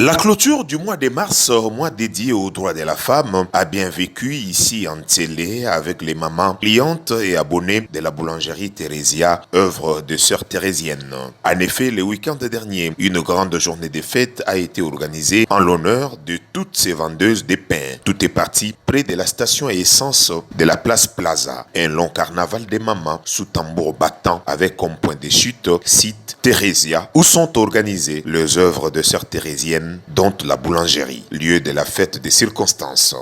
La clôture du mois de mars, mois dédié aux droits de la femme, a bien vécu ici en Télé avec les mamans clientes et abonnées de la boulangerie Thérésia, œuvre de sœurs thérésiennes. En effet, le week-end dernier, une grande journée de fête a été organisée en l'honneur de toutes ces vendeuses de pain. Tout est parti près de la station à essence de la place Plaza. Un long carnaval des mamans sous tambour battant avec comme point de chute site Thérésia où sont organisées les œuvres de sœurs thérésiennes, dont la boulangerie, lieu de la fête des circonstances.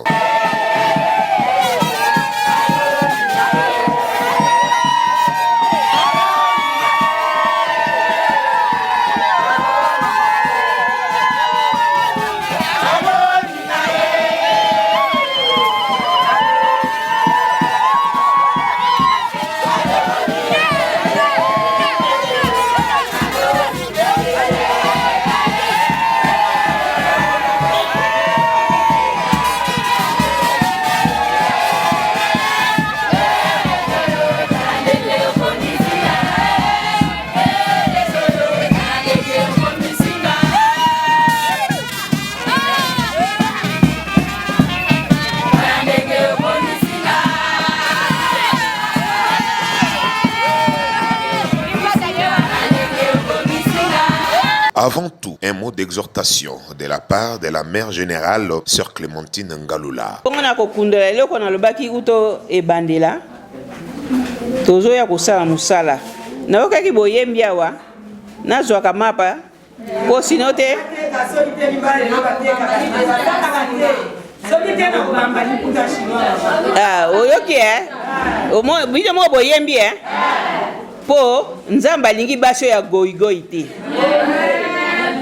Avant tout, un mot d'exhortation de la part de la mère générale, sœur Clémentine Ngalula.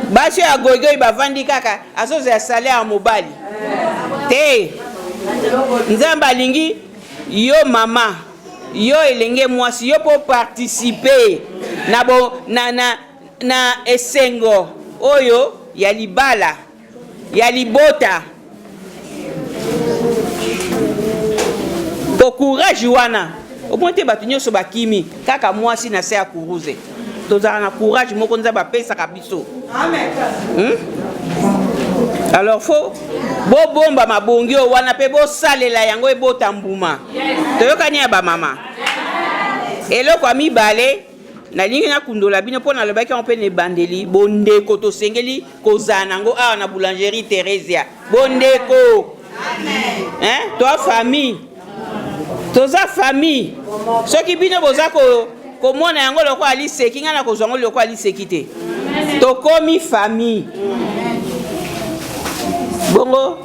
Baso ya goigo bavandi kaka azoza ya salaire ya mobali te nzamba lingi yo mama yo elenge mwasi yo po participer na esengo oyo ya libala ya libota po courage wana omonte bato nyonso bakimi kaka mwasi na se ya kuruze tozala na courage moko nzamba apesaka biso. Amen. Alors faut bomba mabongi o wana pe bo salela yango ebota mbuma. Toyokani ya ba mama. Eloko amibale na lingi na kundola bino pona lobaki on pe ne bandeli bondeko to sengeli kozana ngo awa na boulangerie Thérésia. Bondeko. Amen. Toi famille. Toza famille. Soki bino boza ko komona yango loko ali seki ngana kozwango loko ali sekite. Tokomi famille. Bongo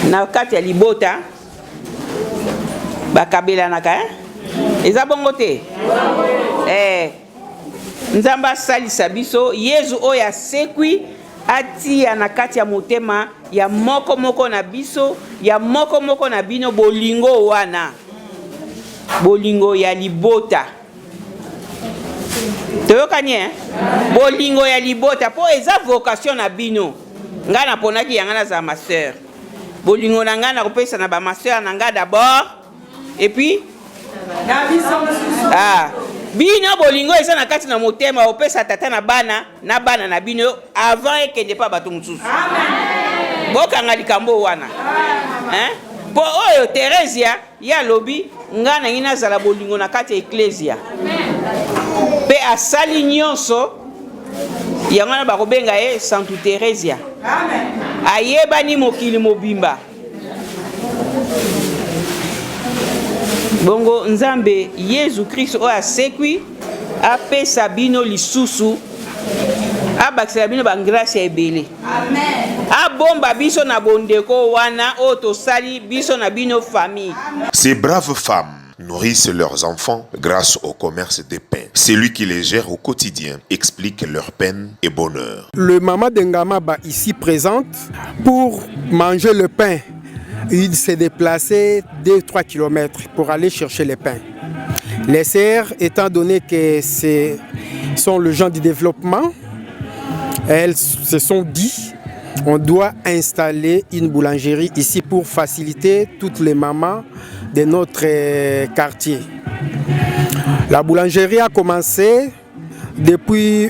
na kati ya libota bakabela naka eza bongo te. Nzamba salisa biso Yesu oya sekwi atia na kati ya motema ya moko na biso ya moko na bino bolingo wana. Bolingo ya libota. Toyokani bolingo ya libota po eza vocation na bino ngana ponaki yangana za ma sœur bolingo na ngana kopesa na ba ma sœur na nga d'abord et puis bino bolingo eza na kati na motema opesa tata na bana na bino avant ekende pa bato mususu. Amen. Bokanga likambo wana. Hein? Po oyo Thérésia ya lobi ngana ngina zala bolingo na kati ya ecclesia. Pe asali nyonso yangana bakobenga Sainte Thérésia. Amen. Ayebani mokili mobimba. Bongo nzambe Yesu Christ o asekwi apesa bino lisusu abakisa bino ba grâce ebele. Amen. Abomba biso na bondeko wana o tosali biso na bino famille. Ces braves femmes nourrissent leurs enfants grâce au commerce des pains. C'est lui qui les gère au quotidien, explique leur peine et bonheur. Le maman d'Ngamaba ici présente pour manger le pain. Il s'est déplacé 2-3 km pour aller chercher les pains. Les sœurs, étant donné que ce sont le genre du développement, elles se sont dit on doit installer une boulangerie ici pour faciliter toutes les mamans de notre quartier. La boulangerie a commencé depuis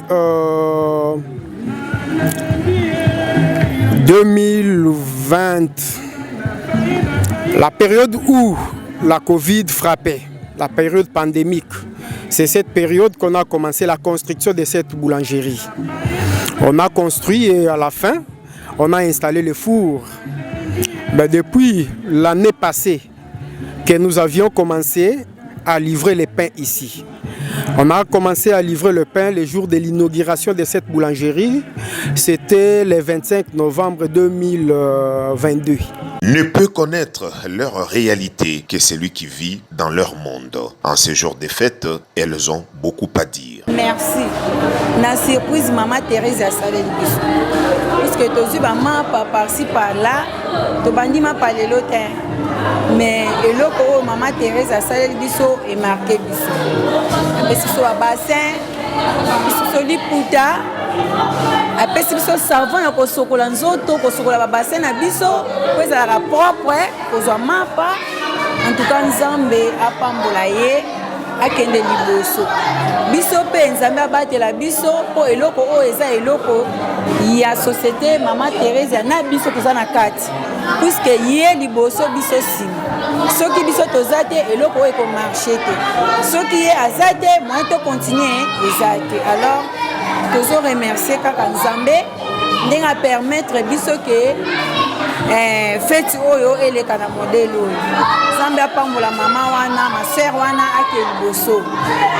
2020, la période où la Covid frappait, la période pandémique, c'est cette période qu'on a commencé la construction de cette boulangerie. On a construit et à la fin, on a installé le four. Mais depuis l'année passée que nous avions commencé à livrer les pains ici. On a commencé à livrer le pain le jour de l'inauguration de cette boulangerie. C'était le 25 novembre 2022. Ne peut connaître leur réalité que celui qui vit dans leur monde. En ce jour de fête, elles ont beaucoup à dire. Merci. Na surprise maman Thérèse a salé le biso. Puisque tu as maman par-ci par-là, tu bandi ma parlé l'autre. Mais eloko maman Thérèse a salé le biso et marqué biso. Mais si so a bassin, si so liputa, après si biso savon ya ko sokola nzoto, ko sokola ba bassin na biso, ko ezala propre, ko zo mapa. En tout cas Nzambe apambola ye akende liboso. Biso pe Nzambe abatela biso po eloko o eza eloko ya société maman Thérèse na biso toza na kati. Puisque ye liboso biso sima. Soki biso toza te eloko eko marché te. Soki ye aza te moyen to continuer eza te. Alors tozo remercier kaka Nzambe ndenga permettre biso ke fête oyo eleka na modèle oyo. Nzambe apambola mama wana, ma sœur wana ake liboso.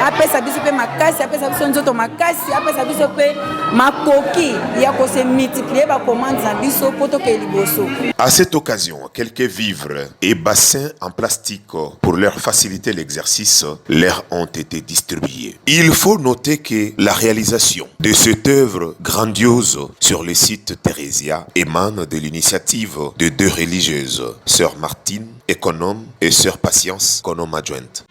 Apesa biso pe makasi, apesa biso nzoto makasi, apesa biso pe makoki ya ko se multiplier ba commande na biso poto ke liboso. À cette occasion, quelques vivres et bassins en plastique pour leur faciliter l'exercice leur ont été distribués. Il faut noter que la réalisation de cette œuvre grandiose sur le site Thérésia émane de l'initiative de deux religieuses, Sœur Martine, économe, et Sœur Patience, économe adjointe.